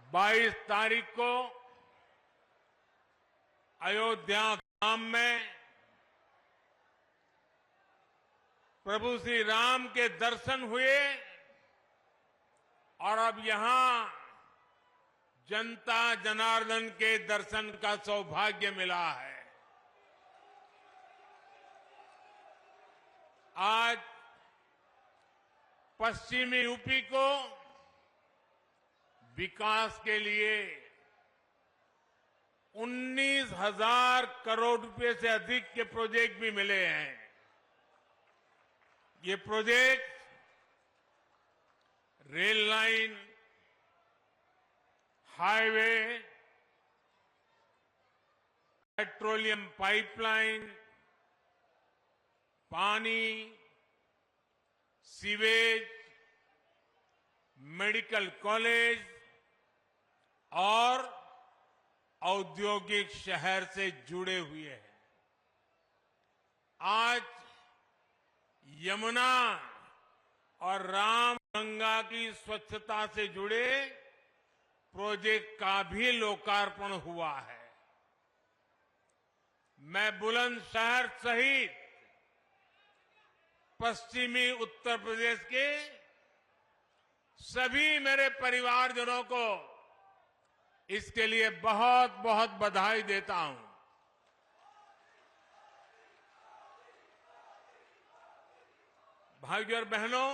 22 तारीख को अयोध्या धाम में प्रभु श्री राम के दर्शन हुए और अब यहां जनता जनार्दन के दर्शन का सौभाग्य मिला है। आज पश्चिमी यूपी को विकास के लिए 19,000 करोड़ रुपए से अधिक के प्रोजेक्ट भी मिले हैं। ये project rail line, highway, petroleum pipeline, पानी, सीवेज, मेडिकल कॉलेज और औद्योगिक शहर से जुड़े हुए हैं। आज यमुना और रामगंगा की स्वच्छता से जुड़े प्रोजेक्ट का भी लोकार्पण हुआ है। मैं बुलंदशहर सहित पश्चिमी उत्तर प्रदेश के सभी मेरे परिवारजनों को इसके लिए बहुत बहुत बधाई देता हूं। भाइयों और बहनों,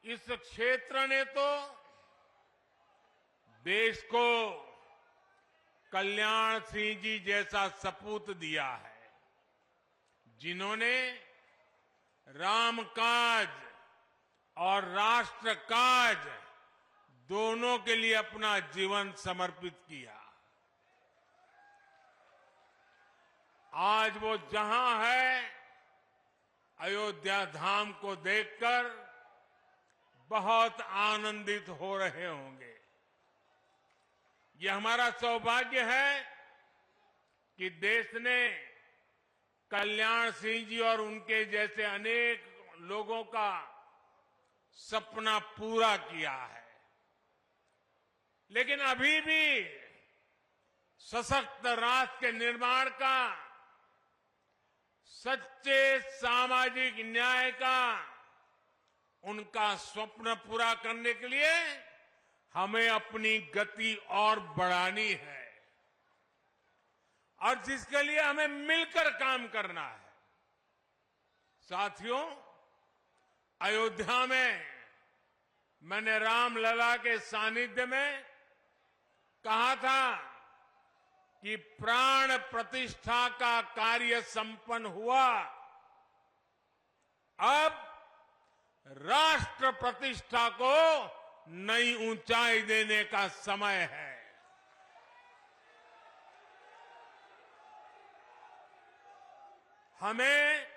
इस क्षेत्र ने तो देश को कल्याण सिंह जी जैसा सपूत दिया है, जिन्होंने राम काज और राष्ट्र काज दोनों के लिए अपना जीवन समर्पित किया। आज वो जहां है, अयोध्या धाम को देखकर बहुत आनंदित हो रहे होंगे। यह हमारा सौभाग्य है कि देश ने कल्याण सिंह जी और उनके जैसे अनेक लोगों का सपना पूरा किया है। लेकिन अभी भी सशक्त राष्ट्र के निर्माण का, सच्चे सामाजिक न्याय का उनका स्वप्न पूरा करने के लिए हमें अपनी गति और बढ़ानी है और जिसके लिए हमें मिलकर काम करना है। साथियों, अयोध्या में मैंने रामलला के सानिध्य में कहा था कि प्राण प्रतिष्ठा का कार्य संपन्न हुआ, अब राष्ट्र प्रतिष्ठा को नई ऊंचाई देने का समय है। हमें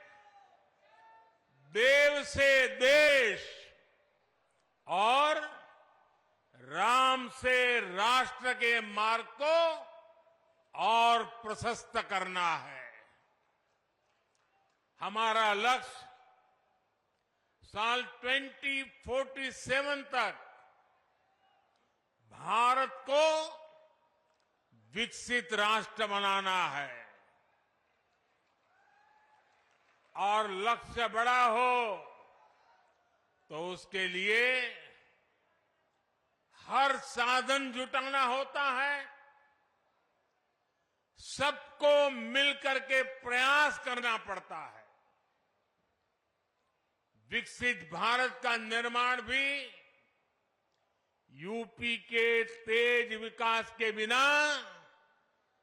देव से देश और राम से राष्ट्र के मार्ग को और प्रशस्त करना है। हमारा लक्ष्य साल 2047 तक भारत को विकसित राष्ट्र बनाना है और लक्ष्य बड़ा हो तो उसके लिए हर साधन जुटाना होता है। सबको मिलकर के प्रयास करना पड़ता है। विकसित भारत का निर्माण भी यूपी के तेज विकास के बिना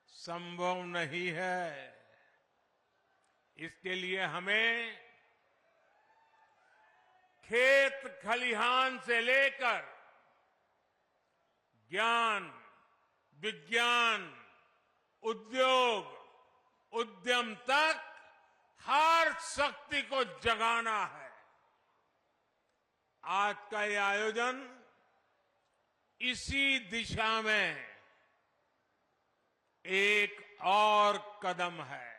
संभव नहीं है। इसके लिए हमें खेत खलिहान से लेकर ज्ञान, विज्ञान, उद्योग, उद्यम तक हर शक्ति को जगाना है। आज का ये आयोजन इसी दिशा में एक और कदम है,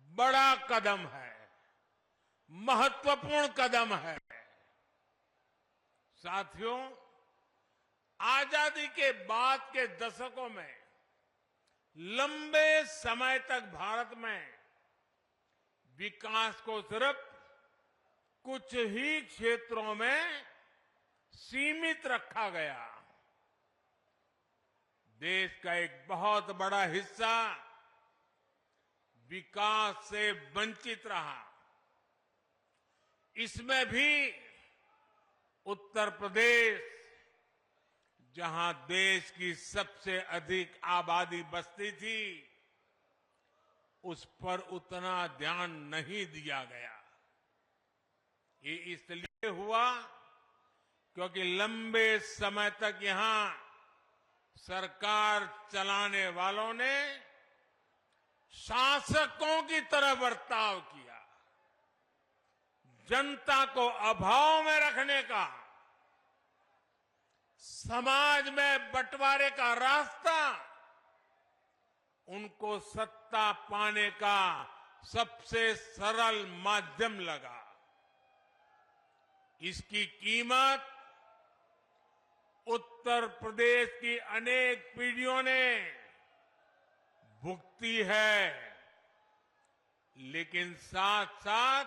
बड़ा कदम है, महत्वपूर्ण कदम है। साथियों, आजादी के बाद के दशकों में लंबे समय तक भारत में विकास को सिर्फ कुछ ही क्षेत्रों में सीमित रखा गया। देश का एक बहुत बड़ा हिस्सा विकास से वंचित रहा। इसमें भी उत्तर प्रदेश, जहां देश की सबसे अधिक आबादी बसती थी, उस पर उतना ध्यान नहीं दिया गया। ये इसलिए हुआ क्योंकि लंबे समय तक यहां सरकार चलाने वालों ने शासकों की तरह बर्ताव किया। जनता को अभाव में रखने का, समाज में बंटवारे का रास्ता उनको सत्ता पाने का सबसे सरल माध्यम लगा। इसकी कीमत उत्तर प्रदेश की अनेक पीढ़ियों ने भुगती है, लेकिन साथ साथ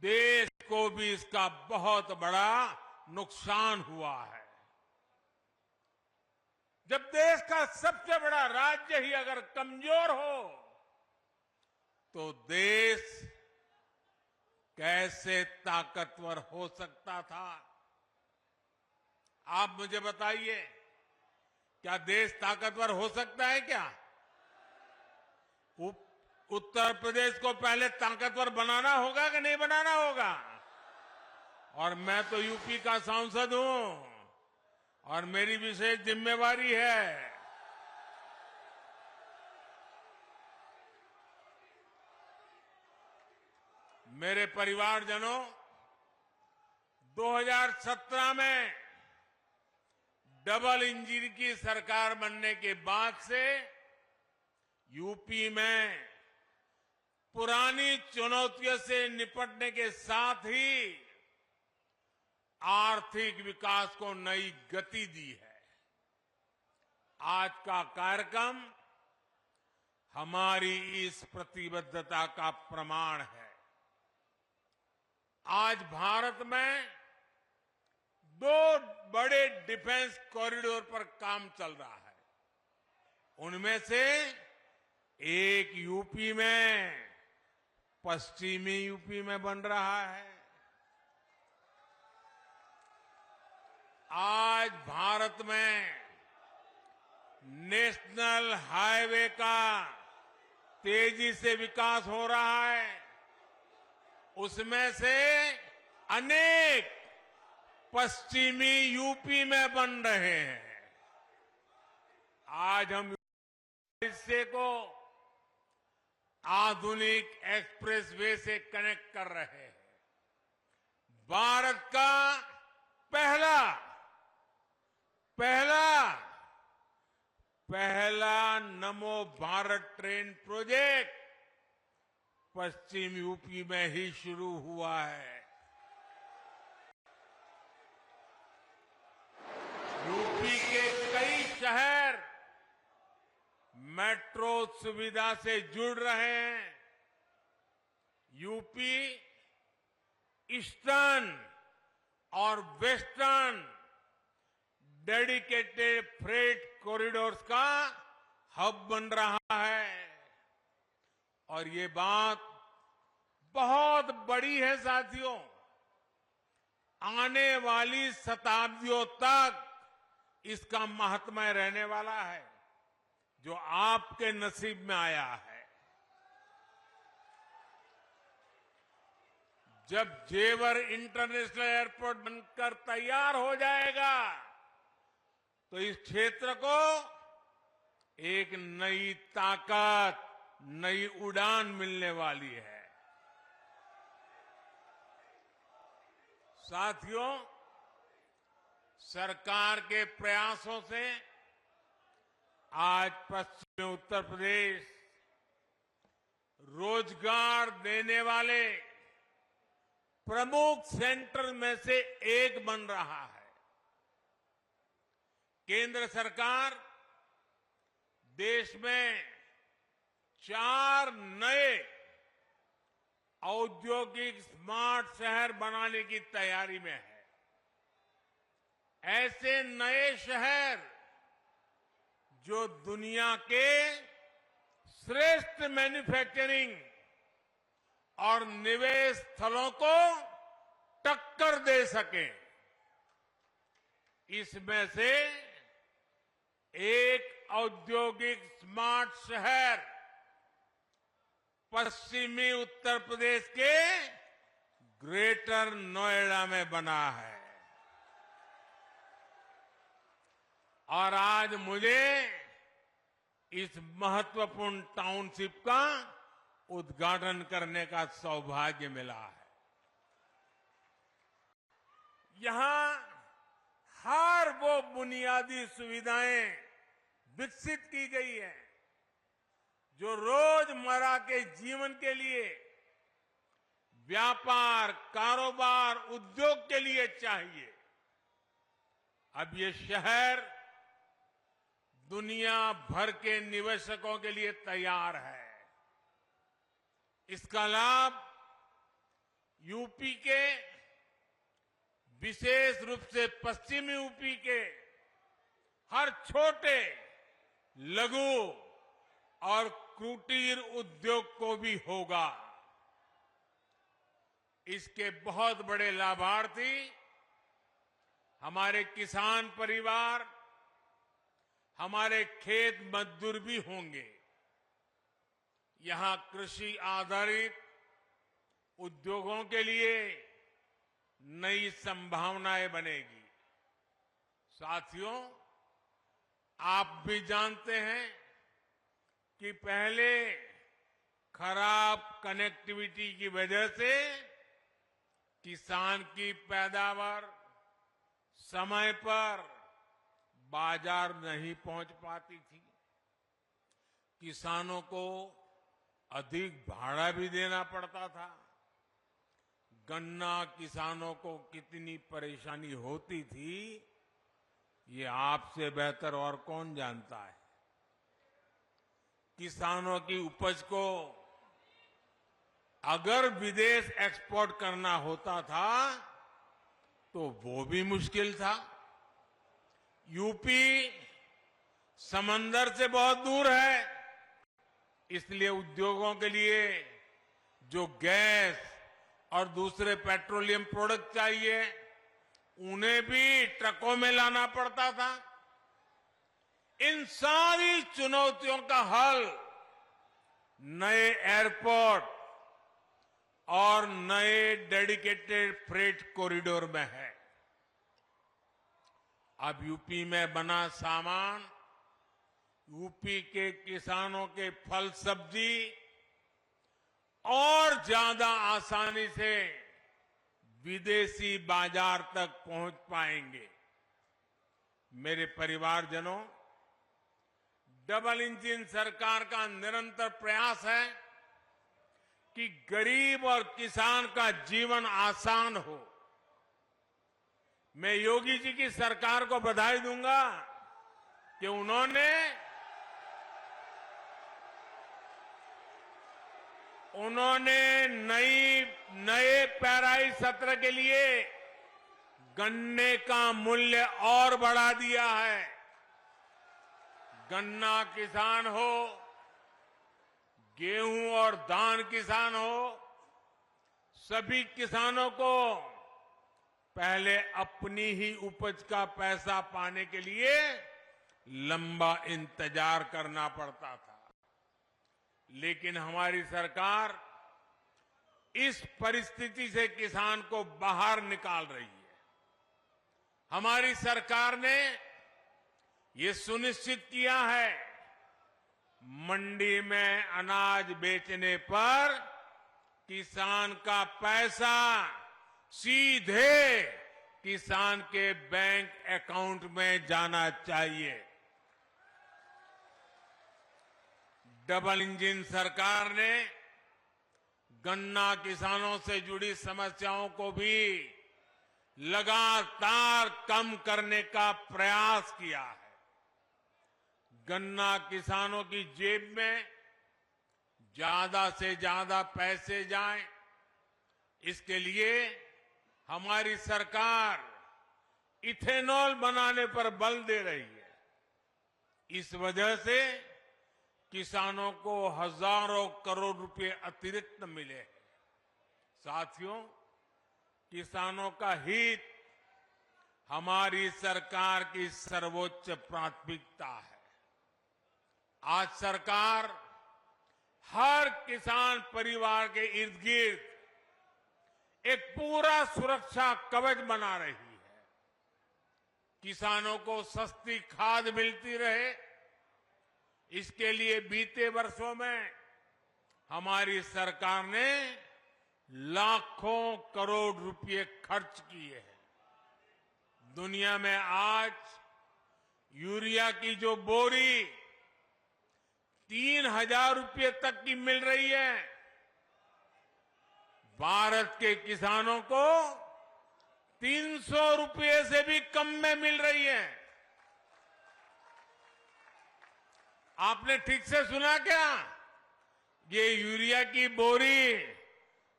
देश को भी इसका बहुत बड़ा नुकसान हुआ है। जब देश का सबसे बड़ा राज्य ही अगर कमजोर हो तो देश कैसे ताकतवर हो सकता था? आप मुझे बताइए, क्या देश ताकतवर हो सकता है क्या? उत्तर प्रदेश को पहले ताकतवर बनाना होगा कि नहीं बनाना होगा? और मैं तो यूपी का सांसद हूं और मेरी विशेष जिम्मेवारी है। मेरे परिवारजनों, 2017 में डबल इंजन की सरकार बनने के बाद से यूपी में पुरानी चुनौतियों से निपटने के साथ ही आर्थिक विकास को नई गति दी है। आज का कार्यक्रम हमारी इस प्रतिबद्धता का प्रमाण है। आज भारत में 2 बड़े डिफेंस कॉरिडोर पर काम चल रहा है। उनमें से एक यूपी में, पश्चिमी यूपी में बन रहा है। आज भारत में नेशनल हाईवे का तेजी से विकास हो रहा है। उसमें से अनेक पश्चिमी यूपी में बन रहे हैं। आज हम हिस्से को आधुनिक एक्सप्रेसवे से कनेक्ट कर रहे हैं। भारत का पहला नमो भारत ट्रेन प्रोजेक्ट पश्चिम यूपी में ही शुरू हुआ है। यूपी के कई शहर मेट्रो सुविधा से जुड़ रहे हैं। यूपी ईस्टर्न और वेस्टर्न डेडिकेटेड फ्रेट कॉरिडोर्स का हब बन रहा है। और ये बात बहुत बड़ी है साथियों। आने वाली शताब्दियों तक इसका महात्म्य रहने वाला है, जो आपके नसीब में आया है। जब जेवर इंटरनेशनल एयरपोर्ट बनकर तैयार हो जाएगा तो इस क्षेत्र को एक नई ताकत, नई उड़ान मिलने वाली है। साथियों, सरकार के प्रयासों से आज पश्चिमी उत्तर प्रदेश रोजगार देने वाले प्रमुख सेंटर में से एक बन रहा है। केंद्र सरकार देश में 4 नए औद्योगिक स्मार्ट शहर बनाने की तैयारी में है। ऐसे नए शहर जो दुनिया के श्रेष्ठ मैन्युफैक्चरिंग और निवेश स्थलों को टक्कर दे सके। इसमें से एक औद्योगिक स्मार्ट शहर पश्चिमी उत्तर प्रदेश के ग्रेटर नोएडा में बना है। और आज मुझे इस महत्वपूर्ण टाउनशिप का उद्घाटन करने का सौभाग्य मिला है। यहां हर वो बुनियादी सुविधाएं विकसित की गई है जो रोजमर्रा के जीवन के लिए, व्यापार, कारोबार, उद्योग के लिए चाहिए। अब ये शहर दुनिया भर के निवेशकों के लिए तैयार है। इसका लाभ यूपी के, विशेष रूप से पश्चिमी यूपी के हर छोटे, लघु और कुटीर उद्योग को भी होगा। इसके बहुत बड़े लाभार्थी हमारे किसान परिवार, हमारे खेत मजदूर भी होंगे। यहां कृषि आधारित उद्योगों के लिए नई संभावनाएं बनेगी। साथियों, आप भी जानते हैं कि पहले खराब कनेक्टिविटी की वजह से किसान की पैदावार समय पर बाजार नहीं पहुंच पाती थी। किसानों को अधिक भाड़ा भी देना पड़ता था। गन्ना किसानों को कितनी परेशानी होती थी, ये आपसे बेहतर और कौन जानता है। किसानों की उपज को अगर विदेश एक्सपोर्ट करना होता था तो वो भी मुश्किल था। यूपी समंदर से बहुत दूर है, इसलिए उद्योगों के लिए जो गैस और दूसरे पेट्रोलियम प्रोडक्ट चाहिए, उन्हें भी ट्रकों में लाना पड़ता था। इन सारी चुनौतियों का हल नए एयरपोर्ट और नए डेडिकेटेड फ्रेट कॉरिडोर में है। अब यूपी में बना सामान यूपी के किसानों के फल सब्जी और ज्यादा आसानी से विदेशी बाजार तक पहुंच पाएंगे। मेरे परिवारजनों, डबल इंजन सरकार का निरंतर प्रयास है कि गरीब और किसान का जीवन आसान हो। मैं योगी जी की सरकार को बधाई दूंगा कि उन्होंने नए पेराई सत्र के लिए गन्ने का मूल्य और बढ़ा दिया है। गन्ना किसान हो, गेहूं और धान किसान हो, सभी किसानों को पहले अपनी ही उपज का पैसा पाने के लिए लंबा इंतजार करना पड़ता था। लेकिन हमारी सरकार इस परिस्थिति से किसान को बाहर निकाल रही है। हमारी सरकार ने ये सुनिश्चित किया है, मंडी में अनाज बेचने पर किसान का पैसा सीधे किसान के बैंक अकाउंट में जाना चाहिए। डबल इंजन सरकार ने गन्ना किसानों से जुड़ी समस्याओं को भी लगातार कम करने का प्रयास किया है। गन्ना किसानों की जेब में ज्यादा से ज्यादा पैसे जाएं, इसके लिए हमारी सरकार इथेनॉल बनाने पर बल दे रही है। इस वजह से किसानों को हजारों करोड़ रुपए अतिरिक्त मिले हैं। साथियों, किसानों का हित हमारी सरकार की सर्वोच्च प्राथमिकता है। आज सरकार हर किसान परिवार के इर्द गिर्द एक पूरा सुरक्षा कवच बना रही है। किसानों को सस्ती खाद मिलती रहे, इसके लिए बीते वर्षों में हमारी सरकार ने लाखों करोड़ रुपए खर्च किए हैं। दुनिया में आज यूरिया की जो बोरी 3,000 रुपए तक की मिल रही है, भारत के किसानों को 300 रुपए से भी कम में मिल रही है। आपने ठीक से सुना क्या? ये यूरिया की बोरी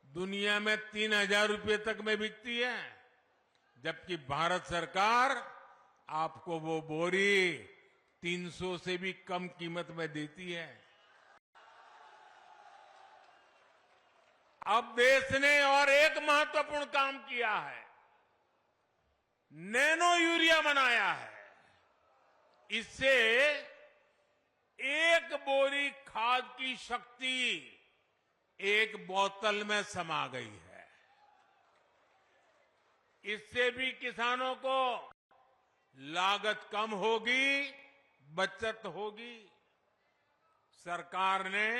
दुनिया में 3,000 रुपए तक में बिकती है, जबकि भारत सरकार आपको वो बोरी 300 से भी कम कीमत में देती है। अब देश ने और एक महत्वपूर्ण काम किया है, नैनो यूरिया बनाया है। इससे एक बोरी खाद की शक्ति एक बोतल में समा गई है। इससे भी किसानों को लागत कम होगी, बचत होगी। सरकार ने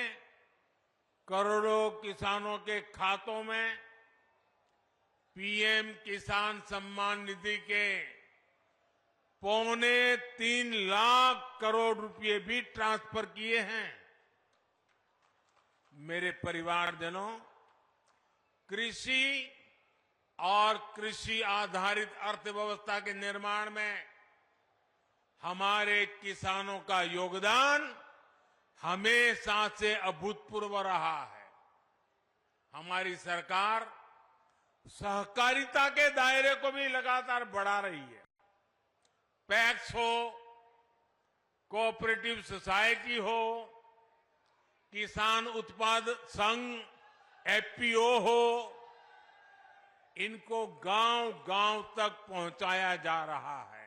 करोड़ों किसानों के खातों में पीएम किसान सम्मान निधि के 3.25 लाख करोड़ रुपए भी ट्रांसफर किए हैं। मेरे परिवारजनों, कृषि और कृषि आधारित अर्थव्यवस्था के निर्माण में हमारे किसानों का योगदान हमेशा से अभूतपूर्व रहा है। हमारी सरकार सहकारिता के दायरे को भी लगातार बढ़ा रही है। पैक्स हो, कोऑपरेटिव सोसाइटी हो, किसान उत्पाद संघ एफपीओ हो, इनको गांव-गांव तक पहुंचाया जा रहा है।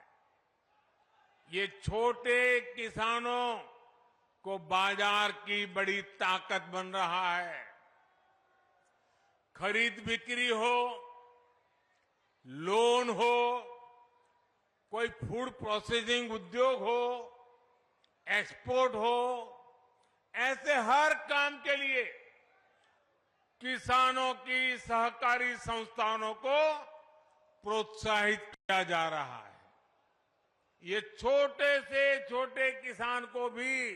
ये छोटे किसानों को बाजार की बड़ी ताकत बन रहा है। खरीद बिक्री हो, लोन हो, कोई फूड प्रोसेसिंग उद्योग हो, एक्सपोर्ट हो, ऐसे हर काम के लिए किसानों की सहकारी संस्थानों को प्रोत्साहित किया जा रहा है। ये छोटे से छोटे किसान को भी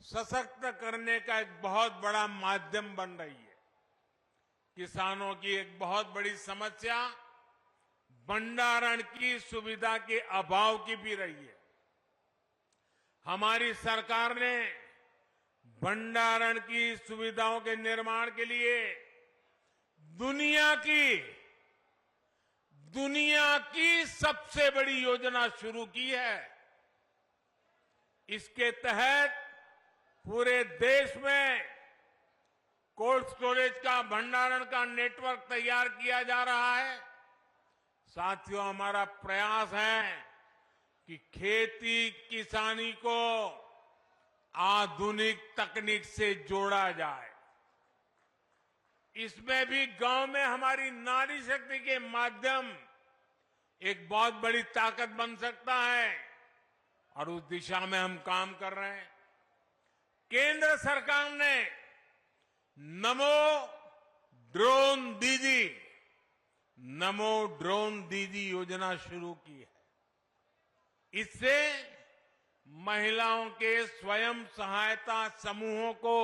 सशक्त करने का एक बहुत बड़ा माध्यम बन रही है। किसानों की एक बहुत बड़ी समस्या भंडारण की सुविधा के अभाव की भी रही है। हमारी सरकार ने भंडारण की सुविधाओं के निर्माण के लिए दुनिया की सबसे बड़ी योजना शुरू की है। इसके तहत पूरे देश में कोल्ड स्टोरेज का, भंडारण का नेटवर्क तैयार किया जा रहा है। साथियों, हमारा प्रयास है कि खेती किसानी को आधुनिक तकनीक से जोड़ा जाए। इसमें भी गांव में हमारी नारी शक्ति के माध्यम एक बहुत बड़ी ताकत बन सकता है और उस दिशा में हम काम कर रहे हैं। केंद्र सरकार ने नमो ड्रोन दीदी योजना शुरू की है। इससे महिलाओं के स्वयं सहायता समूहों को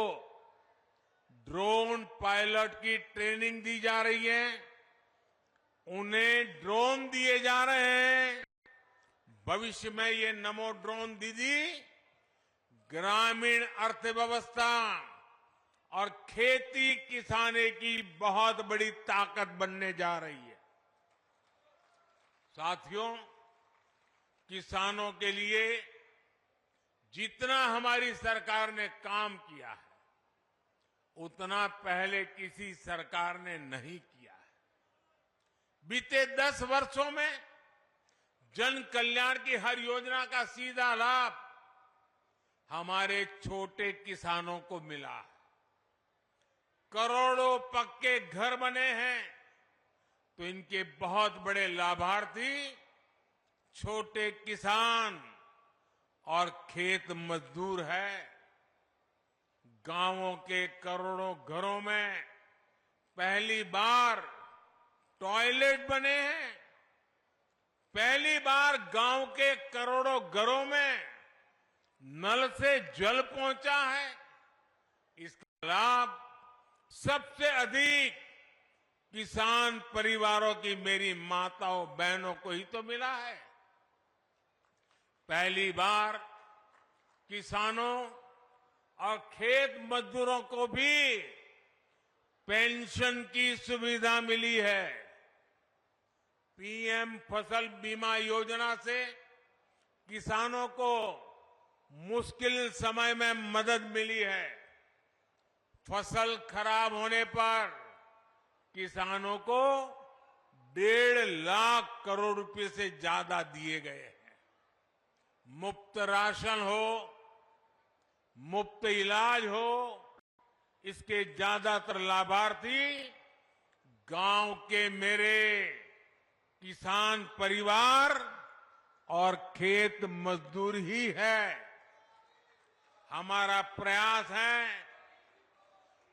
ड्रोन पायलट की ट्रेनिंग दी जा रही है। उन्हें ड्रोन दिए जा रहे हैं। भविष्य में ये नमो ड्रोन दीदी ग्रामीण अर्थव्यवस्था और खेती किसानी की बहुत बड़ी ताकत बनने जा रही है। साथियों, किसानों के लिए जितना हमारी सरकार ने काम किया है उतना पहले किसी सरकार ने नहीं किया है। बीते 10 वर्षों में जन कल्याण की हर योजना का सीधा लाभ हमारे छोटे किसानों को मिला है। करोड़ों पक्के घर बने हैं तो इनके बहुत बड़े लाभार्थी छोटे किसान और खेत मजदूर है। गांवों के करोड़ों घरों में पहली बार टॉयलेट बने हैं। पहली बार गांव के करोड़ों घरों में नल से जल पहुंचा है। इसका लाभ सबसे अधिक किसान परिवारों की मेरी माताओं बहनों को ही तो मिला है। पहली बार किसानों और खेत मजदूरों को भी पेंशन की सुविधा मिली है। पीएम फसल बीमा योजना से किसानों को मुश्किल समय में मदद मिली है। फसल खराब होने पर किसानों को 1.5 लाख करोड़ रुपए से ज्यादा दिए गए हैं। मुफ्त राशन हो, मुफ्त इलाज हो, इसके ज्यादातर लाभार्थी गांव के मेरे किसान परिवार और खेत मजदूर ही है। हमारा प्रयास है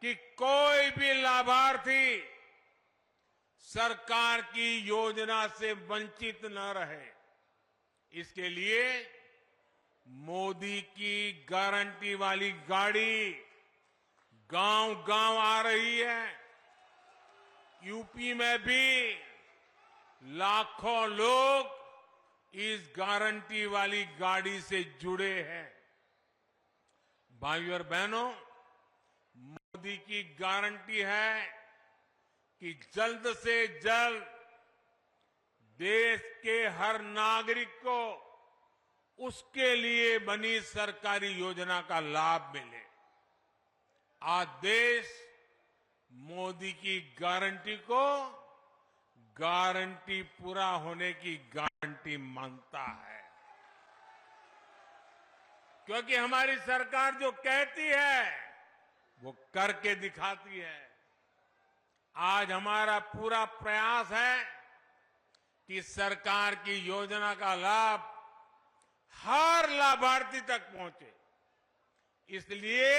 कि कोई भी लाभार्थी सरकार की योजना से वंचित न रहे। इसके लिए मोदी की गारंटी वाली गाड़ी गांव गांव आ रही है। यूपी में भी लाखों लोग इस गारंटी वाली गाड़ी से जुड़े हैं। भाइयों और बहनों, मोदी की गारंटी है कि जल्द से जल्द देश के हर नागरिक को उसके लिए बनी सरकारी योजना का लाभ मिले। आज देश मोदी की गारंटी को गारंटी पूरा होने की गारंटी मांगता है, क्योंकि हमारी सरकार जो कहती है वो करके दिखाती है। आज हमारा पूरा प्रयास है कि सरकार की योजना का लाभ हर लाभार्थी तक पहुंचे। इसलिए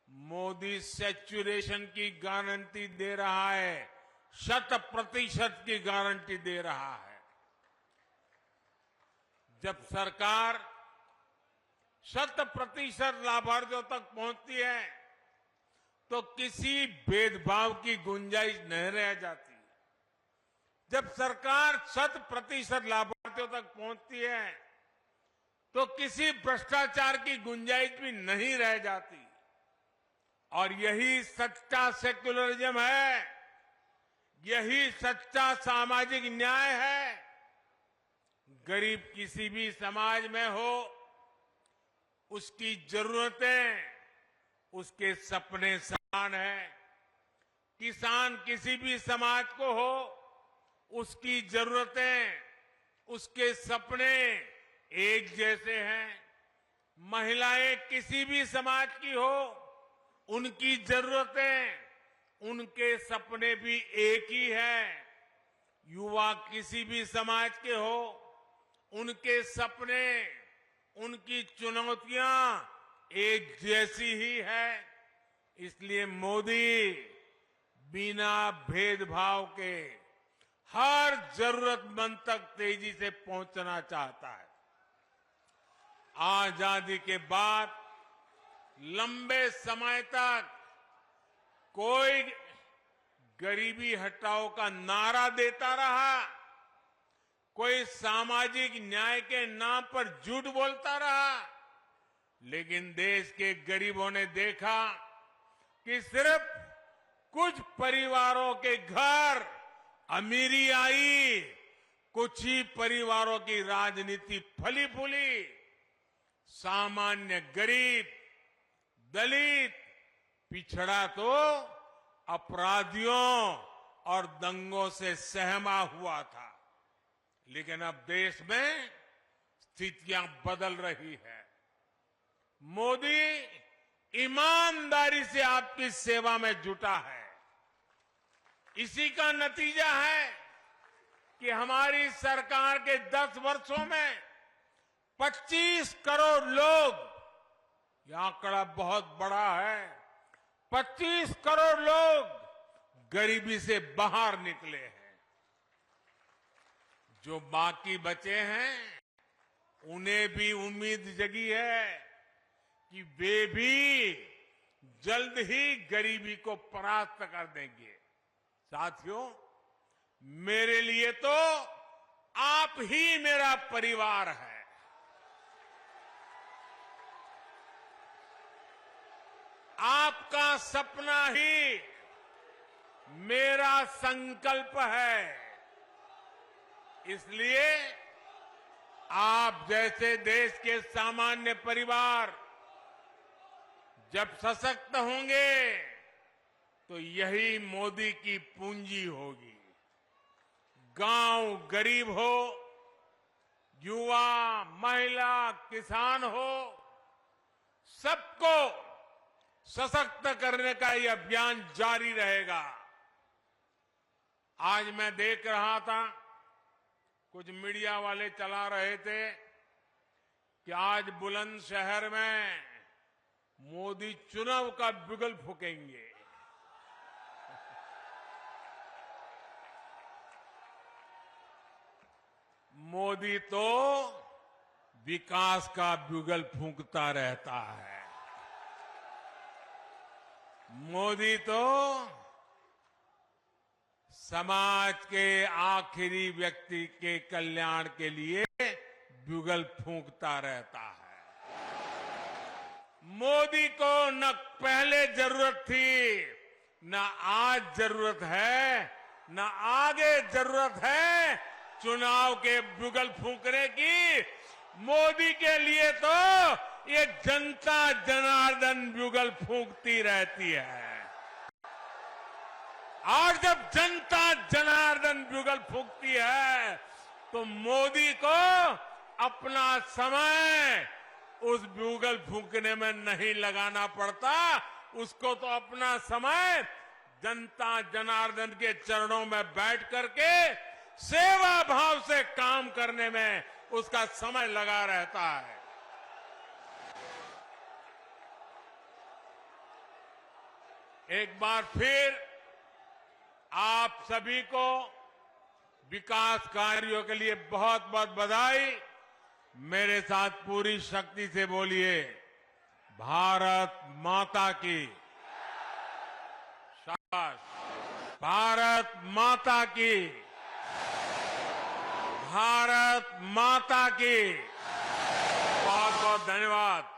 मोदी सैचुरेशन की गारंटी दे रहा है, 100% की गारंटी दे रहा है। जब सरकार 100% लाभार्थियों तक पहुंचती है तो किसी भेदभाव की गुंजाइश नहीं रह जाती। जब सरकार 100% लाभार्थियों तक पहुंचती है तो किसी भ्रष्टाचार की गुंजाइश भी नहीं रह जाती। और यही सच्चा सेक्युलरिज्म है, यही सच्चा सामाजिक न्याय है। गरीब किसी भी समाज में हो, उसकी जरूरतें उसके सपने समान है। किसान किसी भी समाज को हो, उसकी जरूरतें उसके सपने एक जैसे हैं। महिलाएं किसी भी समाज की हो, उनकी जरूरतें उनके सपने भी एक ही है। युवा किसी भी समाज के हो, उनके सपने उनकी चुनौतियां एक जैसी ही है। इसलिए मोदी बिना भेदभाव के हर जरूरतमंद तक तेजी से पहुंचना चाहता है। आजादी के बाद लंबे समय तक कोई गरीबी हटाओ का नारा देता रहा, कोई सामाजिक न्याय के नाम पर झूठ बोलता रहा, लेकिन देश के गरीबों ने देखा कि सिर्फ कुछ परिवारों के घर अमीरी आई, कुछ ही परिवारों की राजनीति फली फूली, सामान्य गरीब, दलित, पिछड़ा तो अपराधियों और दंगों से सहमा हुआ था। लेकिन अब देश में स्थितियां बदल रही है। मोदी ईमानदारी से आपकी सेवा में जुटा है। इसी का नतीजा है कि हमारी सरकार के 10 वर्षों में 25 करोड़ लोग, यह आंकड़ा बहुत बड़ा है, 25 करोड़ लोग गरीबी से बाहर निकले हैं। जो बाकी बचे हैं उन्हें भी उम्मीद जगी है कि वे भी जल्द ही गरीबी को परास्त कर देंगे। साथियों, मेरे लिए तो आप ही मेरा परिवार है। आपका सपना ही मेरा संकल्प है। इसलिए आप जैसे देश के सामान्य परिवार जब सशक्त होंगे तो यही मोदी की पूंजी होगी। गांव गरीब हो, युवा, महिला, किसान हो, सबको सशक्त करने का ये अभियान जारी रहेगा। आज मैं देख रहा था, कुछ मीडिया वाले चला रहे थे कि आज बुलंदशहर में मोदी चुनाव का बिगुल फूकेंगे। मोदी तो विकास का बिगुल फूंकता रहता है। मोदी तो समाज के आखिरी व्यक्ति के कल्याण के लिए बिगुल फूंकता रहता है। मोदी को न पहले जरूरत थी, न आज जरूरत है, न आगे जरूरत है चुनाव के बिगुल फूंकने की। मोदी के लिए तो ये जनता जनार्दन बिगुल फूंकती रहती है। और जब जनता जनार्दन बिगुल फूंकती है तो मोदी को अपना समय उस बिगुल फूंकने में नहीं लगाना पड़ता। उसको तो अपना समय जनता जनार्दन के चरणों में बैठ करके सेवा भाव से काम करने में उसका समय लगा रहता है। एक बार फिर आप सभी को विकास कार्यों के लिए बहुत बहुत बधाई। मेरे साथ पूरी शक्ति से बोलिए, भारत माता की। शाबाश। भारत माता की। भारत माता की।